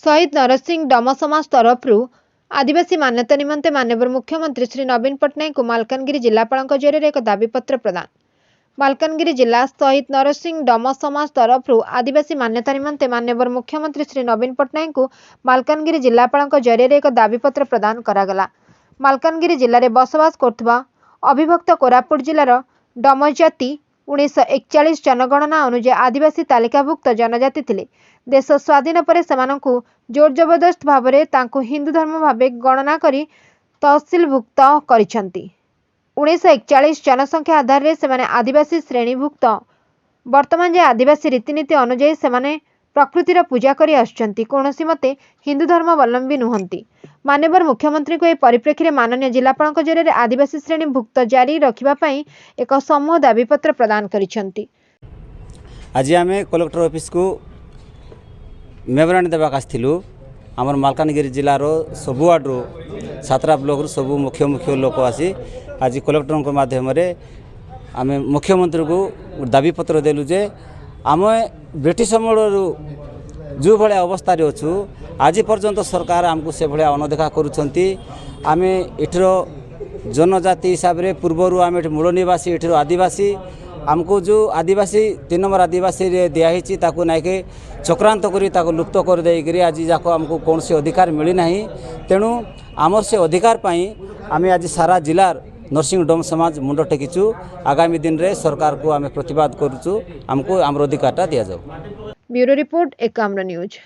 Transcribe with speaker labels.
Speaker 1: शहीद नरसिंह डम समाज तरफ आदिवासी मान्यता निमंते माननीय मुख्यमंत्री श्री नवीन पट्टनायक को मालकानगिरी जिलापाल जरिए एक दाबीपत्र प्रदान। मालकानगिरी जिला शहीद नरसिंह डम समाज तरफ आदिवासी मान्यता निमंते माननीय मुख्यमंत्री श्री नवीन पट्टनायक को मालकानगिरी जिलापाल जरिए एक दाबीपत्र प्रदान करागला। मालकानगिरी जिले में बसवास करथुवा अविभक्त कोरापुट जिलार डम जाति 1941 जनगणना अनुसार आदिवासी तालिकाभुक्त जनजाति थिले। देश स्वाधीन पर सेमानंकु जोर जबरदस्त भाव में हिंदू धर्म भाव गणना करी तहसिलभुक्त करिसेंती। 1941 जनसंख्या आधार में सेमाने आदिवासी श्रेणीभुक्त। वर्तमान जे आदिवासी रीतिनीति अनुसार सेमाने प्रकृतिर पूजा करी आसुचंती, कोनोसी मते हिंदू धर्मावलंबी नुहंती। माननीय मुख्यमंत्री को परिप्रेक्षी में माननीय जिलापाल जरिए आदिवासी श्रेणीभुक्त जारी रखा एक समूह दाबीपत्र प्रदान करिसेंती।
Speaker 2: आज आम कलेक्टर ऑफिस को मेमोरांडम देवाक आसथिलु। आमर मालकानगिरी जिलार सब वार्डरू 7 ब्लॉक रू सब मुख्य मुख्य लोक आसी आज कलेक्टर माध्यम आम मुख्यमंत्री को दाबीपत्र देलु जे आम ब्रिटिश अमल जो भाया अवस्था अच्छु आज पर्यंत सरकार आमको से भाया अनदेखा करुँच। आम एठर जनजाति हिसाब से पूर्वर आम मूल निवासी एठर आदिवासी आमको जो आदिवासी 3 नंबर आदिवासी दिखाई ताकू नाइके चक्रांत करी ताकू लुप्त कर देकरी आज जाको आमको कौन से अधिकार मिलना। तेणु आमर से अधिकार पाई आम आज सारा जिलार नरसिंह डम समाज मुंड टेकिचु। आगामी दिन रे सरकार को आम प्रतिवाद करुचु, आमको आमर अधिकारटा दिया जाऊ।
Speaker 1: Bureau report Ekamra news.